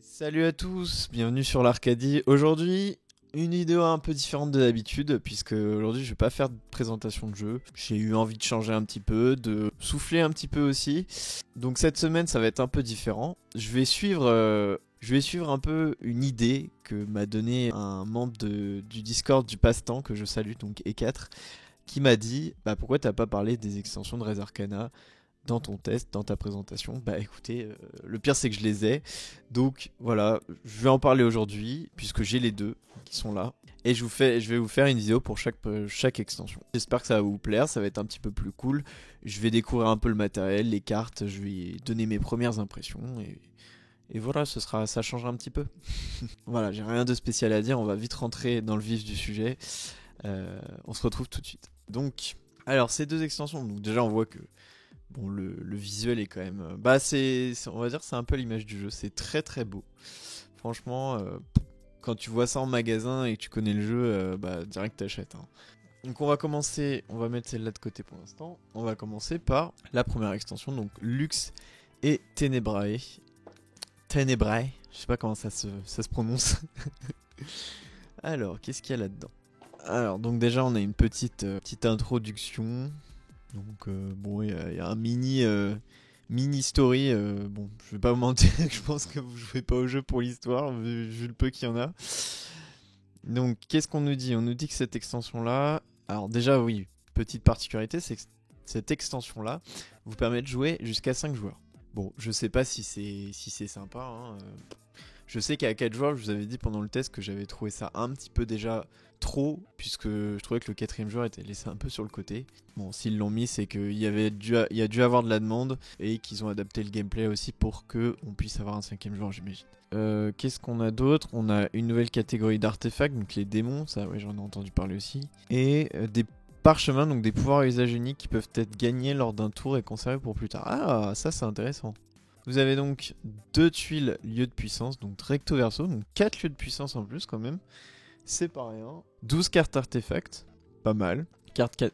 Salut à tous, bienvenue sur l'Arcadie. Aujourd'hui, une vidéo un peu différente de d'habitude, puisque aujourd'hui je vais pas faire de présentation de jeu. J'ai eu envie de changer un petit peu, de souffler un petit peu aussi. Donc cette semaine ça va être un peu différent. Je vais suivre un peu une idée que m'a donné un membre du Discord du passe-temps que je salue, donc E4, qui m'a dit pourquoi t'as pas parlé des extensions de Res Arcana dans ton test, dans ta présentation. Bah écoutez, le pire c'est que je les ai. Donc voilà, je vais en parler aujourd'hui, puisque j'ai les deux qui sont là. Et je vais vous faire une vidéo pour chaque extension. J'espère que ça va vous plaire, ça va être un petit peu plus cool. Je vais découvrir un peu le matériel, les cartes, je vais donner mes premières impressions. Et voilà, ça changera un petit peu. Voilà, j'ai rien de spécial à dire, on va vite rentrer dans le vif du sujet. On se retrouve tout de suite. Donc, alors ces deux extensions, donc déjà on voit que bon, le visuel est quand même. On va dire, c'est un peu l'image du jeu. C'est très très beau. Franchement, quand tu vois ça en magasin et que tu connais le jeu, direct t'achètes. Hein. Donc on va mettre celle-là de côté pour l'instant. On va commencer par la première extension, donc Lux et Tenebrae. Tenebrae, je sais pas comment ça se prononce. Alors, qu'est-ce qu'il y a là-dedans? Alors, donc déjà, on a une petite introduction. Donc bon, il y a un mini story. Bon, je vais pas vous mentir, je pense que vous jouez pas au jeu pour l'histoire, vu le peu qu'il y en a. Donc, qu'est-ce qu'on nous dit? On nous dit que cette extension-là... Alors déjà, oui, petite particularité, c'est que cette extension-là vous permet de jouer jusqu'à 5 joueurs. Bon, je sais pas si c'est sympa, hein. Je sais qu'à 4 joueurs, je vous avais dit pendant le test que j'avais trouvé ça un petit peu déjà trop, puisque je trouvais que le quatrième joueur était laissé un peu sur le côté. Bon, s'ils l'ont mis, c'est qu'il y a dû avoir de la demande et qu'ils ont adapté le gameplay aussi pour qu'on puisse avoir un cinquième joueur, j'imagine. Qu'est-ce qu'on a d'autre? On a une nouvelle catégorie d'artefacts, donc les démons, ça ouais, j'en ai entendu parler aussi. Et des parchemins, donc des pouvoirs à usage unique qui peuvent être gagnés lors d'un tour et conservés pour plus tard. Ah, ça c'est intéressant. Vous avez donc 2 tuiles lieux de puissance, donc recto verso, donc 4 lieux de puissance en plus quand même. C'est pas rien. 12 cartes artefacts, pas mal. 4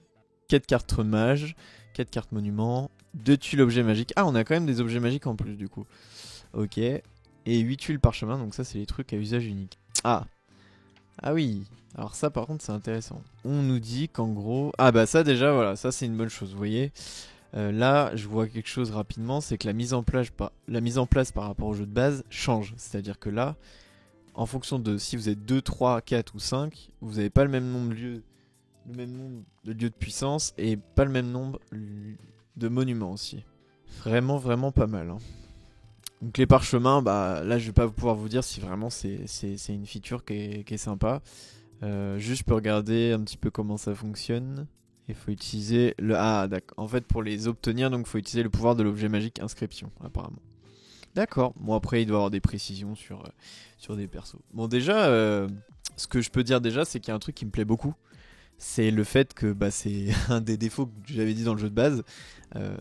cartes mages, 4 cartes monuments, 2 tuiles objets magiques. Ah, on a quand même des objets magiques en plus du coup. Ok. Et 8 tuiles parchemin, donc ça c'est les trucs à usage unique. Ah oui. Alors ça par contre c'est intéressant. On nous dit qu'en gros... Ah bah ça déjà voilà, ça c'est une bonne chose, vous voyez. Là, je vois quelque chose rapidement, c'est que la mise en place par rapport au jeu de base change. C'est-à-dire que là, en fonction de si vous êtes 2, 3, 4 ou 5, vous n'avez pas le même nombre de lieux de puissance et pas le même nombre de monuments aussi. Vraiment, vraiment pas mal. Hein. Donc les parchemins, là je vais pas pouvoir vous dire si vraiment c'est une feature qui est sympa. Juste je peux regarder un petit peu comment ça fonctionne. Il faut utiliser le... Ah d'accord. En fait pour les obtenir, donc il faut utiliser le pouvoir de l'objet magique inscription apparemment. D'accord. Bon après il doit y avoir des précisions sur des persos. Bon déjà, ce que je peux dire déjà c'est qu'il y a un truc qui me plaît beaucoup. C'est le fait que c'est un des défauts que j'avais dit dans le jeu de base.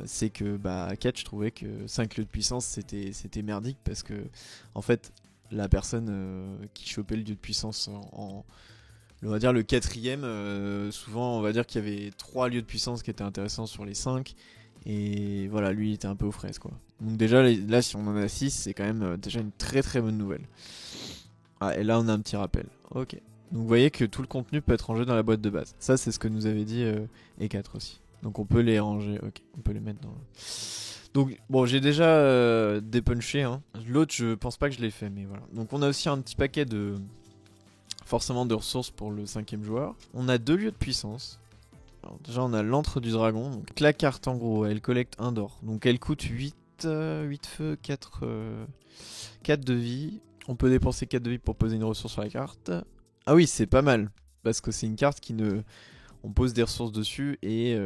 C'est que à 4 je trouvais que 5 lieux de puissance c'était merdique parce que en fait la personne qui chopait le lieu de puissance on va dire le quatrième, souvent on va dire qu'il y avait 3 lieux de puissance qui étaient intéressants sur les 5. Et voilà, lui il était un peu aux fraises quoi. Donc déjà là si on en a 6, c'est quand même déjà une très très bonne nouvelle. Ah et là on a un petit rappel. Ok. Donc vous voyez que tout le contenu peut être rangé dans la boîte de base. Ça c'est ce que nous avait dit E4 aussi. Donc on peut les ranger, ok. On peut les mettre dans le... Donc bon j'ai déjà dépunché. Hein. L'autre je pense pas que je l'ai fait mais voilà. Donc on a aussi un petit paquet de... forcément de ressources pour le cinquième joueur. On a 2 lieux de puissance. Alors déjà on a l'antre du dragon. Donc la carte en gros elle collecte 1 d'or. Donc elle coûte 8 feux, 4 de vie. On peut dépenser 4 de vie pour poser une ressource sur la carte. Ah oui c'est pas mal. Parce que c'est une carte qui ne... On pose des ressources dessus et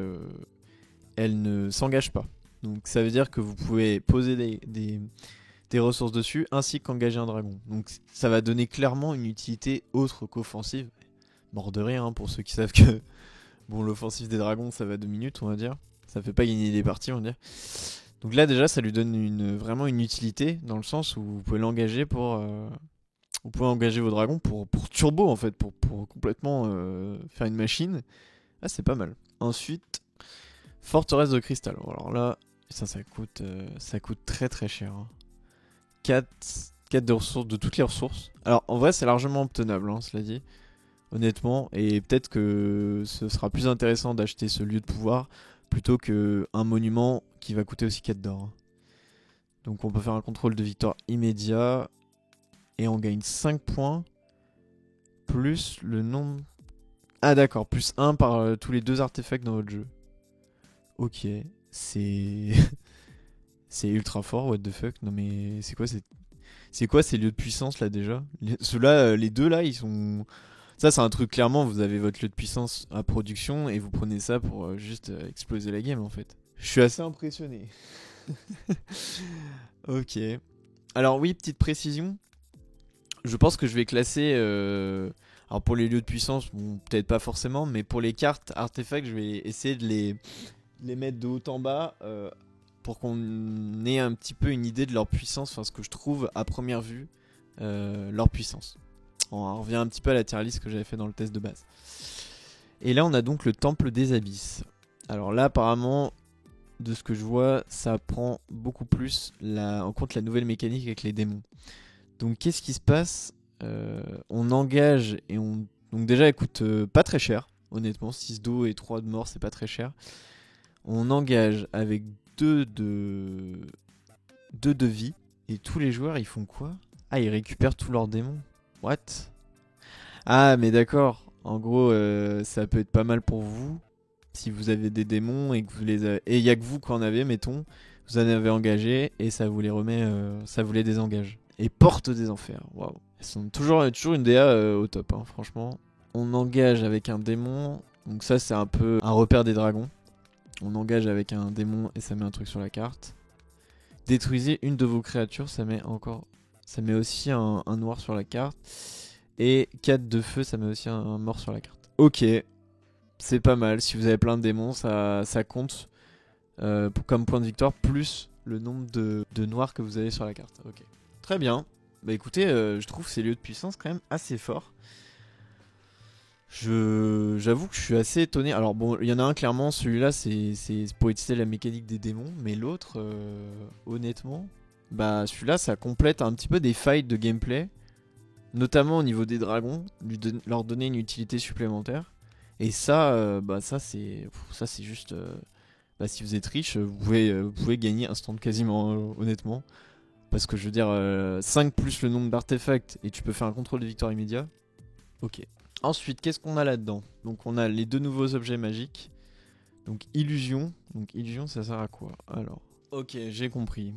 elle ne s'engage pas. Donc ça veut dire que vous pouvez poser des ressources dessus ainsi qu'engager un dragon. Donc ça va donner clairement une utilité autre qu'offensive. Mort de rien hein, pour ceux qui savent que bon l'offensive des dragons ça va 2 minutes on va dire. Ça fait pas gagner des parties on va dire. Donc là déjà ça lui donne vraiment une utilité dans le sens où vous pouvez l'engager pour... vous pouvez engager vos dragons pour turbo en fait, pour complètement faire une machine. Ah c'est pas mal. Ensuite, forteresse de cristal. Alors là, ça coûte très très cher. Hein. 4 4 de ressources, de toutes les ressources. Alors en vrai c'est largement obtenable, hein, cela dit, honnêtement. Et peut-être que ce sera plus intéressant d'acheter ce lieu de pouvoir plutôt qu'un monument qui va coûter aussi 4 d'or. Donc on peut faire un contrôle de victoire immédiat. Et on gagne 5 points. Plus le nombre... Ah d'accord, plus 1 par tous les 2 artefacts dans votre jeu. Ok, c'est... c'est ultra fort, what the fuck. Non mais c'est quoi ces lieux de puissance là déjà? Ceux-là, les deux là, ils sont... Ça c'est un truc, clairement, vous avez votre lieu de puissance à production et vous prenez ça pour juste exploser la game en fait. Je suis assez impressionné. Ok. Alors oui, petite précision. Je pense que je vais classer... Alors pour les lieux de puissance, bon, peut-être pas forcément, mais pour les cartes artefacts, je vais essayer de les mettre de haut en bas pour qu'on ait un petit peu une idée de leur puissance, enfin ce que je trouve à première vue leur puissance. On revient un petit peu à la tier list que j'avais fait dans le test de base. Et là on a donc le temple des abysses. Alors là apparemment, de ce que je vois, ça prend beaucoup plus en compte la nouvelle mécanique avec les démons. Donc qu'est-ce qui se passe? On engage et on... Donc déjà elle coûte pas très cher, honnêtement, 6 d'eau et 3 de mort, c'est pas très cher. On engage avec 2 de vie. Et tous les joueurs ils font quoi? Ah, ils récupèrent tous leurs démons. What? Ah mais d'accord, en gros ça peut être pas mal pour vous si vous avez des démons et que vous les avez... Et il y a que vous qui en avez, mettons, vous en avez engagé et ça vous les remet, ça vous les désengage. Et porte des enfers, waouh. Elles sont toujours une DA au top, hein, franchement. On engage avec un démon, donc ça c'est un peu un repère des dragons. On engage avec un démon et ça met un truc sur la carte. Détruisez une de vos créatures, ça met aussi un noir sur la carte. Et 4 de feu, ça met aussi un mort sur la carte. Ok, c'est pas mal. Si vous avez plein de démons, ça compte comme point de victoire, plus le nombre de noirs que vous avez sur la carte. Ok, très bien. Bah écoutez, je trouve ces lieux de puissance quand même assez forts. J'avoue que je suis assez étonné. Alors bon, il y en a un clairement, celui-là c'est pour utiliser la mécanique des démons, mais l'autre, honnêtement, bah celui-là ça complète un petit peu des failles de gameplay, notamment au niveau des dragons, leur donner une utilité supplémentaire. Et ça, ça c'est juste, si vous êtes riche, vous pouvez gagner instant quasiment, honnêtement. Parce que je veux dire, 5 plus le nombre d'artefacts et tu peux faire un contrôle de victoire immédiat. Ok. Ensuite, qu'est-ce qu'on a là-dedans? Donc on a les 2 nouveaux objets magiques. Donc illusion. Donc illusion, ça sert à quoi? Alors, ok, j'ai compris.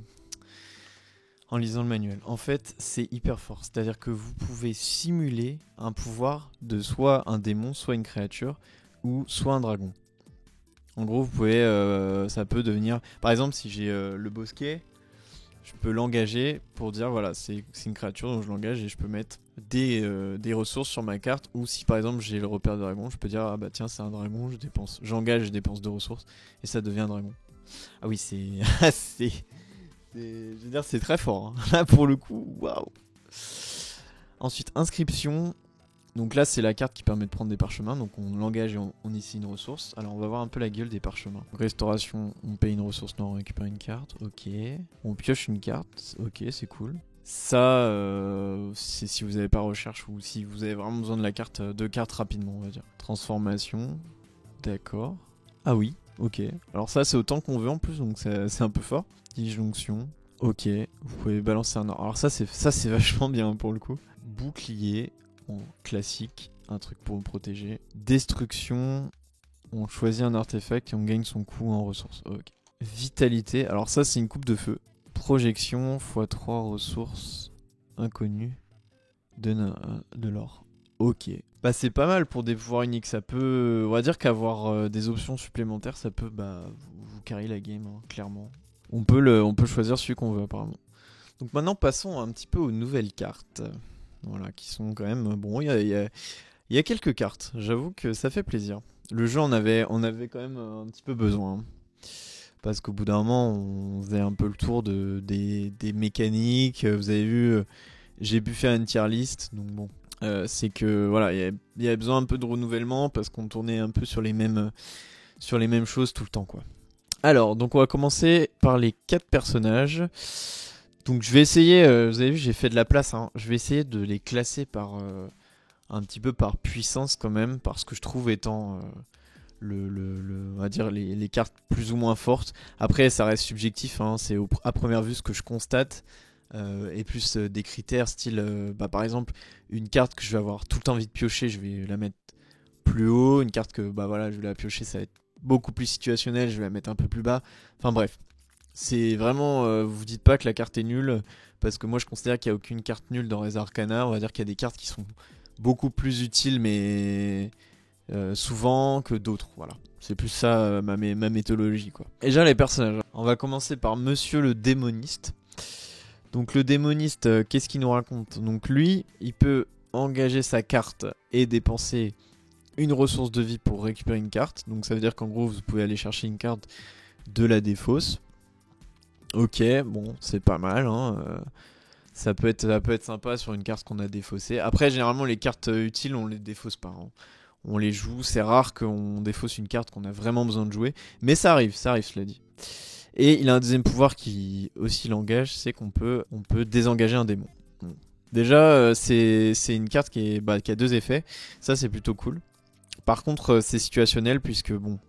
En lisant le manuel. En fait, c'est hyper fort. C'est-à-dire que vous pouvez simuler un pouvoir de soit un démon, soit une créature, ou soit un dragon. En gros, vous pouvez, ça peut devenir... Par exemple, si j'ai le bosquet, je peux l'engager pour dire, voilà, c'est une créature, donc je l'engage et je peux mettre des ressources sur ma carte. Ou si par exemple j'ai le repère de dragon, je peux dire, ah bah tiens, c'est un dragon, j'engage, je dépense 2 ressources et ça devient un dragon. Ah oui, c'est... je veux dire, c'est très fort. Hein. Là, pour le coup, waouh. Ensuite, inscription. Donc là, c'est la carte qui permet de prendre des parchemins. Donc on l'engage et on ici une ressource. Alors on va voir un peu la gueule des parchemins. Donc, restauration, on paye une ressource, non, on récupère une carte. Ok. On pioche une carte. Ok, c'est cool. Ça, c'est si vous n'avez pas recherche ou si vous avez vraiment besoin de la carte, de cartes rapidement, on va dire. Transformation. D'accord. Ah oui, ok. Alors ça, c'est autant qu'on veut en plus, donc c'est un peu fort. Disjonction. Ok, vous pouvez balancer un or. Alors ça c'est vachement bien pour le coup. Bouclier, en classique, un truc pour vous protéger. Destruction, on choisit un artefact et on gagne son coût en ressources. Ok. Vitalité, alors ça c'est une coupe de feu. Projection, x3 ressources inconnues de l'or. Ok. Bah c'est pas mal pour des pouvoirs uniques, ça peut... On va dire qu'avoir des options supplémentaires, ça peut vous carry la game, hein, clairement. On peut choisir celui qu'on veut apparemment. Donc maintenant passons un petit peu aux nouvelles cartes. Voilà, qui sont quand même... Bon, il y a quelques cartes, j'avoue que ça fait plaisir. Le jeu on avait quand même un petit peu besoin. Hein. Parce qu'au bout d'un moment, on faisait un peu le tour des mécaniques. Vous avez vu, j'ai pu faire une tier list, donc bon. C'est que voilà, il y avait besoin un peu de renouvellement parce qu'on tournait un peu sur les mêmes choses tout le temps, quoi. Alors, donc on va commencer par les 4 personnages. Donc je vais essayer, vous avez vu j'ai fait de la place, hein. Je vais essayer de les classer par un petit peu par puissance quand même, parce que je trouve étant on va dire les cartes plus ou moins fortes. Après ça reste subjectif, hein, c'est à première vue ce que je constate. Et plus des critères style par exemple une carte que je vais avoir tout le temps envie de piocher, je vais la mettre plus haut. Une carte que voilà, je vais la piocher, ça va être beaucoup plus situationnel, je vais la mettre un peu plus bas. Enfin bref, c'est vraiment vous dites pas que la carte est nulle, parce que moi je considère qu'il n'y a aucune carte nulle dans Res Arcana. On va dire qu'il y a des cartes qui sont beaucoup plus utiles, mais souvent que d'autres. Voilà, c'est plus ça ma méthodologie quoi. Et déjà les personnages, on va commencer par Monsieur le Démoniste. Donc le démoniste, qu'est-ce qu'il nous raconte? Donc lui, il peut engager sa carte et dépenser une ressource de vie pour récupérer une carte. Donc ça veut dire qu'en gros, vous pouvez aller chercher une carte de la défausse. Ok, bon, c'est pas mal, hein. Ça peut être sympa sur une carte qu'on a défaussée. Après, généralement, les cartes utiles, on les défausse pas, hein. On les joue, c'est rare qu'on défausse une carte qu'on a vraiment besoin de jouer. Mais ça arrive, cela dit. Et il a un deuxième pouvoir qui aussi l'engage, c'est qu'on peut désengager un démon. Bon. Déjà, c'est une carte qui a deux effets. Ça, c'est plutôt cool. Par contre, c'est situationnel puisque bon,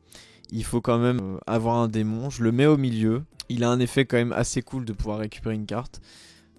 il faut quand même avoir un démon. Je le mets au milieu. Il a un effet quand même assez cool de pouvoir récupérer une carte.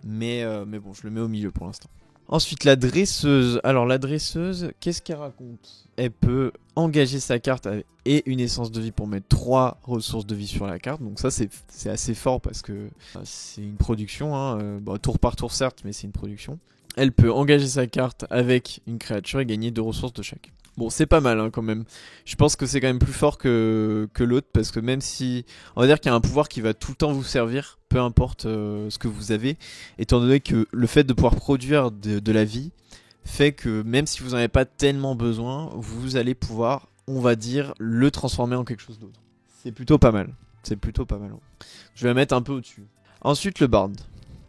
Mais bon, je le mets au milieu pour l'instant. Ensuite, la dresseuse. Alors, la dresseuse, qu'est-ce qu'elle raconte? Elle peut engager sa carte et une essence de vie pour mettre 3 ressources de vie sur la carte. Donc ça, c'est assez fort parce que c'est une production, hein. Tour par tour, certes, mais c'est une production. Elle peut engager sa carte avec une créature et gagner 2 ressources de chaque. Bon, c'est pas mal, hein, quand même. Je pense que c'est quand même plus fort que l'autre, parce que même si... On va dire qu'il y a un pouvoir qui va tout le temps vous servir, peu importe ce que vous avez, étant donné que le fait de pouvoir produire de la vie fait que même si vous n'en avez pas tellement besoin, vous allez pouvoir, on va dire, le transformer en quelque chose d'autre. C'est plutôt pas mal. C'est plutôt pas mal. Je vais la mettre un peu au-dessus. Ensuite, le bard.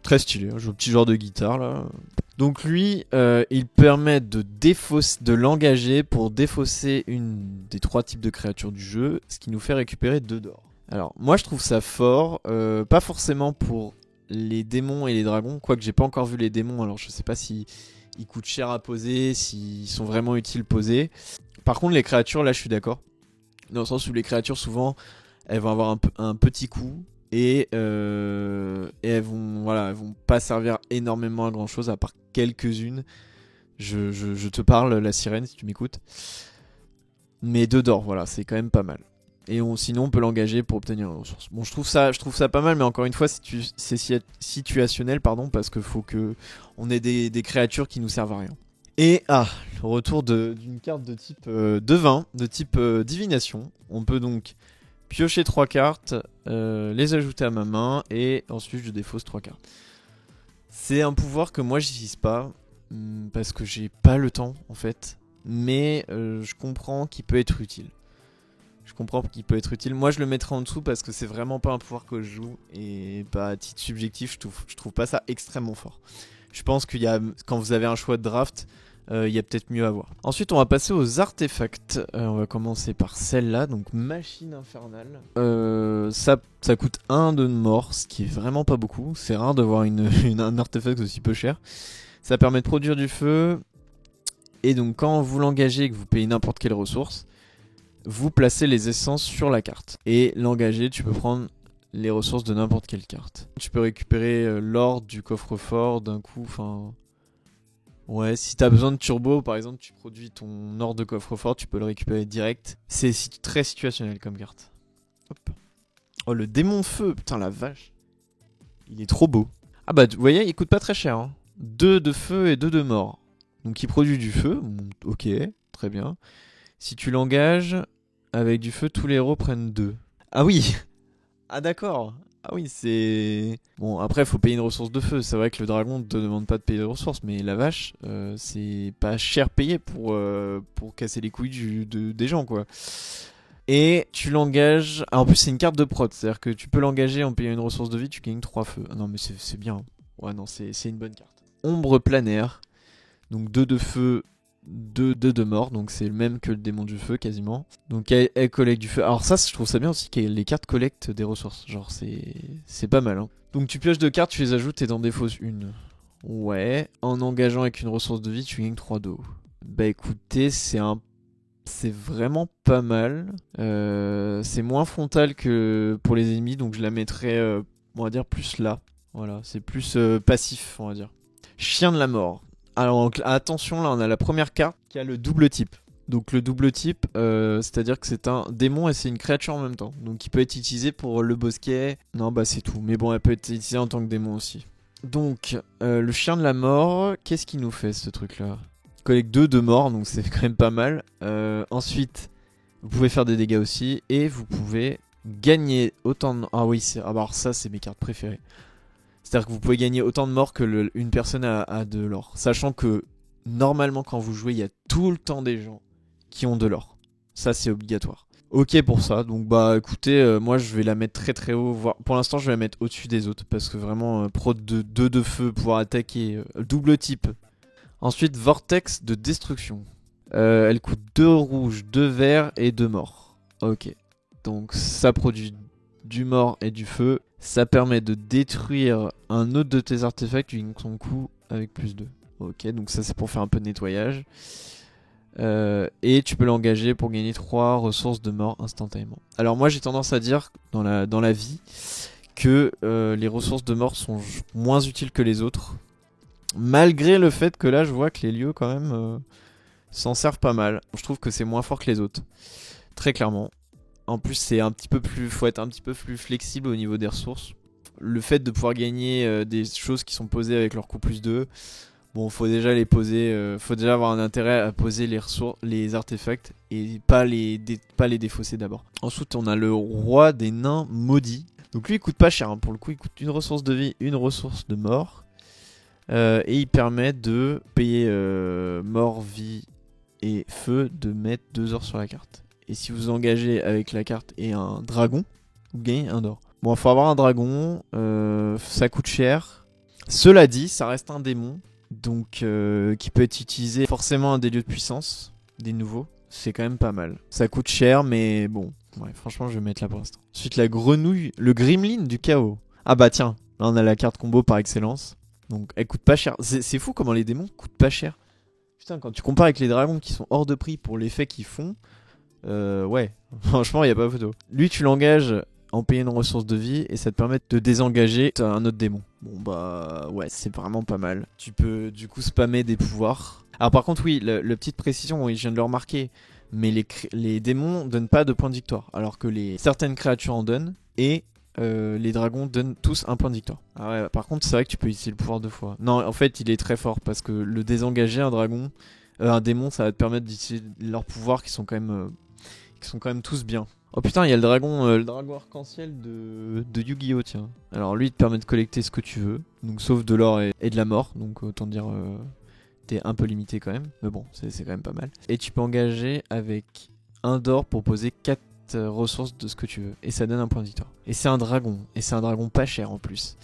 Très stylé, hein, petit genre de guitare, là. Donc lui, il permet de l'engager pour défausser une des 3 types de créatures du jeu, ce qui nous fait récupérer 2 d'or. Alors, moi je trouve ça fort, pas forcément pour les démons et les dragons, quoique j'ai pas encore vu les démons, alors je sais pas si ils coûtent cher à poser, s'ils sont vraiment utiles posés. Par contre, les créatures, là je suis d'accord, dans le sens où les créatures souvent, elles vont avoir un petit coup. Et elles vont pas servir énormément à grand chose, à part quelques-unes. Je te parle, la sirène, si tu m'écoutes. Mais 2 d'or, voilà, c'est quand même pas mal. Et sinon, on peut l'engager pour obtenir une ressource. Bon, je trouve ça pas mal, mais encore une fois, c'est situationnel, pardon, parce qu'il faut que on ait des créatures qui nous servent à rien. Et le retour d'une carte de type devin, de type divination. On peut donc piocher 3 cartes, les ajouter à ma main, et ensuite je défausse 3 cartes. C'est un pouvoir que moi j'utilise pas, parce que j'ai pas le temps en fait, mais je comprends qu'il peut être utile. Moi je le mettrai en dessous parce que c'est vraiment pas un pouvoir que je joue, et à titre subjectif je trouve pas ça extrêmement fort. Je pense qu'il y a, quand vous avez un choix de draft, il y a peut-être mieux à voir. Ensuite, on va passer aux artefacts. On va commencer par celle-là, donc machine infernale. Ça coûte 1 de mort, ce qui est vraiment pas beaucoup. C'est rare de voir un artefact aussi peu cher. Ça permet de produire du feu. Et donc, quand vous l'engagez et que vous payez n'importe quelle ressource, vous placez les essences sur la carte. Et l'engager, tu peux prendre les ressources de n'importe quelle carte. Tu peux récupérer l'or du coffre-fort d'un coup, enfin... Ouais, si t'as besoin de turbo, par exemple, tu produis ton or de coffre-fort, tu peux le récupérer direct. C'est très situationnel comme carte. Hop. Oh, le démon feu, putain la vache. Il est trop beau. Ah bah, vous voyez, il coûte pas très cher, hein. 2 de feu et 2 de mort. Donc il produit du feu, ok, très bien. Si tu l'engages, avec du feu, tous les héros prennent 2. Ah oui. Ah d'accord. Ah oui, c'est... Bon, après, faut payer une ressource de feu. C'est vrai que le dragon ne te demande pas de payer de ressources, mais la vache, c'est pas cher payé pour casser les couilles des gens, quoi. Et tu l'engages... Ah, en plus, c'est une carte de prot, c'est-à-dire que tu peux l'engager en payant une ressource de vie, tu gagnes 3 feux. Ah non, mais c'est bien. Ouais, non, c'est une bonne carte. Ombre planaire. Donc 2 de feu, de mort, donc c'est le même que le démon du feu quasiment. Donc elle collecte du feu. Alors ça, je trouve ça bien aussi que les cartes collectent des ressources. Genre c'est pas mal. Hein. Donc tu pioches 2 cartes, tu les ajoutes et t'en défausses une. Ouais. En engageant avec une ressource de vie, tu gagnes 3 d'eau. Bah écoutez, c'est vraiment pas mal. C'est moins frontal que pour les ennemis, donc je la mettrais, on va dire, plus là. Voilà, c'est plus passif, on va dire. Chien de la mort. Alors donc, attention, là on a la première carte qui a le double type. Donc le double type, c'est-à-dire que c'est un démon et c'est une créature en même temps. Donc il peut être utilisé pour le bosquet. Non bah c'est tout. Mais bon, elle peut être utilisée en tant que démon aussi. Donc le chien de la mort, qu'est-ce qu'il nous fait ce truc là? Collecte 2 de mort, donc c'est quand même pas mal. Ensuite, vous pouvez faire des dégâts aussi. Et vous pouvez gagner autant de... Ah oui, ah bah alors ça c'est mes cartes préférées. C'est-à-dire que vous pouvez gagner autant de morts que une personne a de l'or. Sachant que normalement quand vous jouez, il y a tout le temps des gens qui ont de l'or. Ça c'est obligatoire. Ok pour ça, donc bah écoutez, moi je vais la mettre très très haut. Pour l'instant je vais la mettre au-dessus des autres. Parce que vraiment, pro de 2 de feu, pouvoir attaquer, double type. Ensuite, vortex de destruction. Elle coûte 2 rouges, 2 verts et 2 morts. Ok, donc ça produit du mort et du feu. Ça permet de détruire un autre de tes artefacts qui gagne son coup avec plus 2. Ok, donc ça c'est pour faire un peu de nettoyage. Et tu peux l'engager pour gagner 3 ressources de mort instantanément. Alors moi j'ai tendance à dire dans la vie que les ressources de mort sont moins utiles que les autres. Malgré le fait que là je vois que les lieux quand même s'en servent pas mal. Je trouve que c'est moins fort que les autres. Très clairement. En plus, faut être un petit peu plus flexible au niveau des ressources. Le fait de pouvoir gagner des choses qui sont posées avec leur coût plus 2, bon, faut déjà les poser, faut déjà avoir un intérêt à poser les artefacts et pas les défausser d'abord. Ensuite, on a le roi des nains maudits. Donc lui, il coûte pas cher, hein. Pour le coup, il coûte une ressource de vie, une ressource de mort. Et il permet de payer mort, vie et feu, de mettre 2 ors sur la carte. Et si vous engagez avec la carte et un dragon, vous gagnez 1 d'or. Bon, il faut avoir un dragon, ça coûte cher. Cela dit, ça reste un démon, donc qui peut être utilisé forcément à des lieux de puissance, des nouveaux. C'est quand même pas mal. Ça coûte cher, mais bon, ouais, franchement, je vais mettre là pour l'instant. Ensuite, la grenouille, le gremlin du chaos. Ah bah tiens, là on a la carte combo par excellence. Donc elle coûte pas cher. C'est fou comment les démons coûtent pas cher. Putain, quand tu compares avec les dragons qui sont hors de prix pour l'effet qu'ils font, ouais, franchement, il n'y a pas photo. Lui, tu l'engages en payant une ressource de vie et ça te permet de désengager un autre démon. Bon, bah ouais, c'est vraiment pas mal. Tu peux du coup spammer des pouvoirs. Alors, par contre, oui, la petite précision, oui, je viens de le remarquer, mais les démons donnent pas de points de victoire, alors que certaines créatures en donnent et les dragons donnent tous un point de victoire. Ah ouais, par contre, c'est vrai que tu peux utiliser le pouvoir 2 fois. Non, en fait, il est très fort parce que le désengager, un démon, ça va te permettre d'utiliser leurs pouvoirs qui sont quand même tous bien. Oh putain, il y a le dragon arc-en-ciel de Yu-Gi-Oh! Tiens. Alors lui, il te permet de collecter ce que tu veux, donc sauf de l'or et de la mort, donc autant dire t'es un peu limité quand même, mais bon, c'est quand même pas mal. Et tu peux engager avec 1 d'or pour poser 4 ressources de ce que tu veux, et ça donne un point de victoire. Et c'est un dragon pas cher en plus.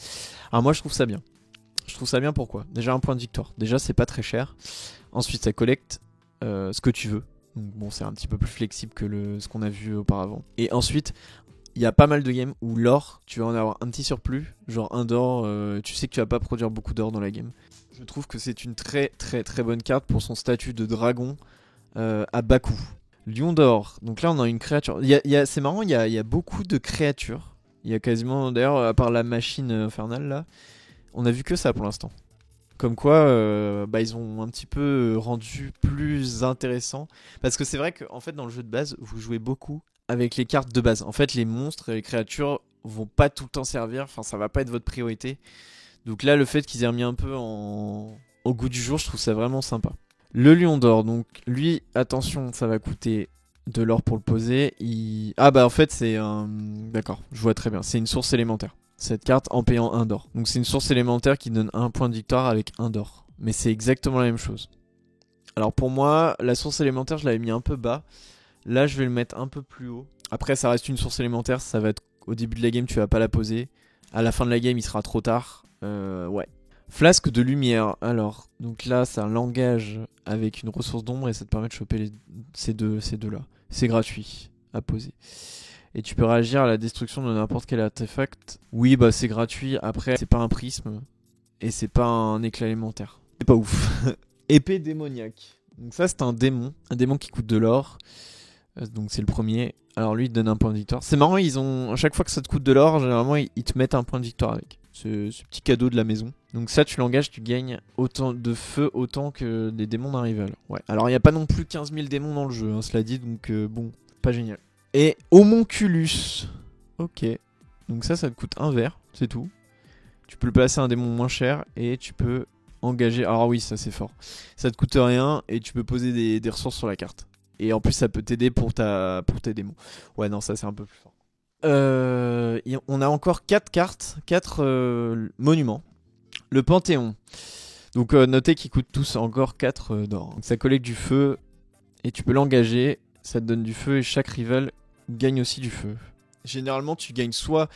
Alors moi, je trouve ça bien. Je trouve ça bien pourquoi? Déjà un point de victoire. Déjà, c'est pas très cher. Ensuite, ça collecte ce que tu veux. Donc bon, c'est un petit peu plus flexible que ce qu'on a vu auparavant. Et ensuite, il y a pas mal de games où l'or, tu vas en avoir un petit surplus, genre 1 d'or, tu sais que tu vas pas produire beaucoup d'or dans la game. Je trouve que c'est une très très très bonne carte pour son statut de dragon à bas coût. Lion d'or, donc là on a une créature. C'est marrant, il y a beaucoup de créatures. Il y a quasiment, d'ailleurs, à part la machine infernale là, on a vu que ça pour l'instant. Comme quoi, ils ont un petit peu rendu plus intéressant. Parce que c'est vrai qu'en fait, dans le jeu de base, vous jouez beaucoup avec les cartes de base. En fait, les monstres et les créatures vont pas tout le temps servir. Enfin, ça va pas être votre priorité. Donc là, le fait qu'ils aient remis un peu au goût du jour, je trouve ça vraiment sympa. Le lion d'or, donc lui, attention, ça va coûter de l'or pour le poser. Ah bah en fait, c'est un... D'accord, je vois très bien. C'est une source élémentaire. Cette carte en payant 1 d'or. Donc c'est une source élémentaire qui donne 1 point de victoire avec 1 d'or. Mais c'est exactement la même chose. Alors pour moi, la source élémentaire, je l'avais mis un peu bas. Là, je vais le mettre un peu plus haut. Après, ça reste une source élémentaire. Ça va être au début de la game, tu vas pas la poser. À la fin de la game, il sera trop tard. Ouais. Flasque de lumière. Alors, donc là, c'est un langage avec une ressource d'ombre et ça te permet de choper ces deux-là. C'est gratuit à poser. Et tu peux réagir à la destruction de n'importe quel artefact. Oui, bah c'est gratuit. Après, c'est pas un prisme et c'est pas un éclat élémentaire. C'est pas ouf. Épée démoniaque. Donc ça, c'est un démon qui coûte de l'or. Donc c'est le premier. Alors lui, il te donne un point de victoire. C'est marrant, à chaque fois que ça te coûte de l'or, généralement, ils te mettent un point de victoire avec. Ce petit cadeau de la maison. Donc ça, tu l'engages, tu gagnes autant de feu autant que des démons d'un rival. Ouais. Alors il n'y a pas non plus 15 000 démons dans le jeu, hein, cela dit, donc bon, pas génial. Et Homonculus. Ok. Donc ça te coûte un vert, c'est tout. Tu peux le placer à un démon moins cher et tu peux engager... Alors oui, ça c'est fort. Ça te coûte rien et tu peux poser des ressources sur la carte. Et en plus, ça peut t'aider pour tes démons. Ouais, non, ça c'est un peu plus fort. On a encore 4 cartes, 4 monuments. Le Panthéon. Donc notez qu'ils coûtent tous encore 4 d'or. Donc ça collecte du feu et tu peux l'engager. Ça te donne du feu et chaque rival gagne aussi du feu. Généralement, tu gagnes soit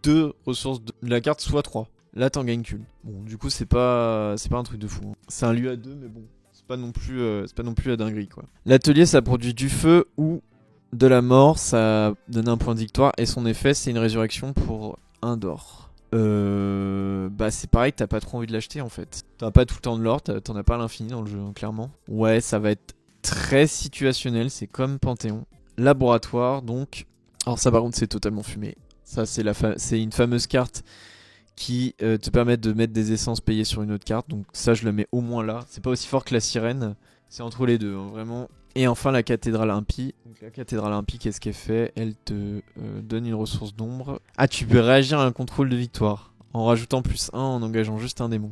2 ressources de la carte, soit 3. Là, t'en gagnes qu'une. Bon, du coup, c'est pas un truc de fou. Hein. C'est un lieu à 2, mais bon, c'est pas non plus la dinguerie, quoi. L'atelier, ça produit du feu ou de la mort. Ça donne un point de victoire et son effet, c'est une résurrection pour 1 d'or. Bah c'est pareil, t'as pas trop envie de l'acheter en fait. T'as pas tout le temps de l'or, t'en as pas à l'infini dans le jeu, hein, clairement. Ouais, ça va être très situationnel, c'est comme Panthéon. Laboratoire, donc. Alors ça par contre c'est totalement fumé. Ça c'est une fameuse carte qui te permet de mettre des essences payées sur une autre carte. Donc ça je le mets au moins là. C'est pas aussi fort que la sirène, c'est entre les deux, hein, vraiment. Et enfin la cathédrale impie. Donc la cathédrale impie, qu'est-ce qu'elle fait? Elle te donne une ressource d'ombre. Ah, tu peux réagir à un contrôle de victoire en rajoutant +1 en engageant juste un démon.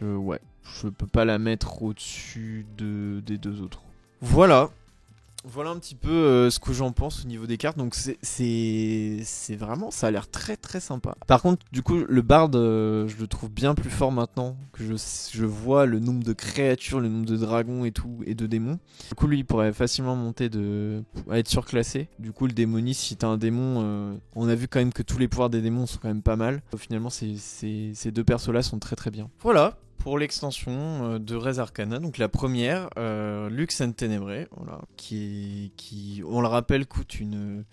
Ouais, je peux pas la mettre au-dessus des deux autres. Voilà un petit peu ce que j'en pense au niveau des cartes. Donc c'est vraiment, ça a l'air très très sympa. Par contre, du coup, le bard, je le trouve bien plus fort maintenant que je vois le nombre de créatures, le nombre de dragons et tout, et de démons. Du coup, lui, il pourrait facilement monter à être surclassé. Du coup, le démoniste, si t'as un démon, on a vu quand même que tous les pouvoirs des démons sont quand même pas mal. Finalement, ces deux persos-là sont très très bien. Voilà. Pour l'extension de Res Arcana, donc la première, Lux and Tenebrae, voilà, qui, on le rappelle, coûte on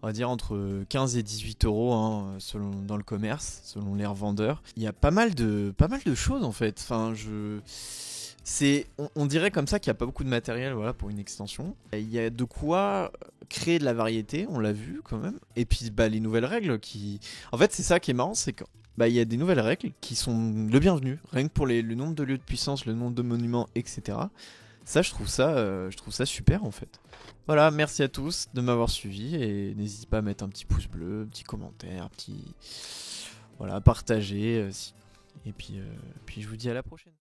va dire entre 15 et 18 euros hein, dans le commerce, selon les revendeurs. Il y a pas mal de choses en fait. Enfin, on dirait comme ça qu'il n'y a pas beaucoup de matériel, voilà, pour une extension. Il y a de quoi créer de la variété, on l'a vu quand même. Et puis bah, les nouvelles règles en fait, c'est ça qui est marrant, c'est que bah, y a des nouvelles règles qui sont le bienvenu, rien que pour le nombre de lieux de puissance, le nombre de monuments, etc. Ça, je trouve ça super en fait. Voilà, merci à tous de m'avoir suivi et n'hésitez pas à mettre un petit pouce bleu, un petit commentaire, voilà, partager. Et puis je vous dis à la prochaine.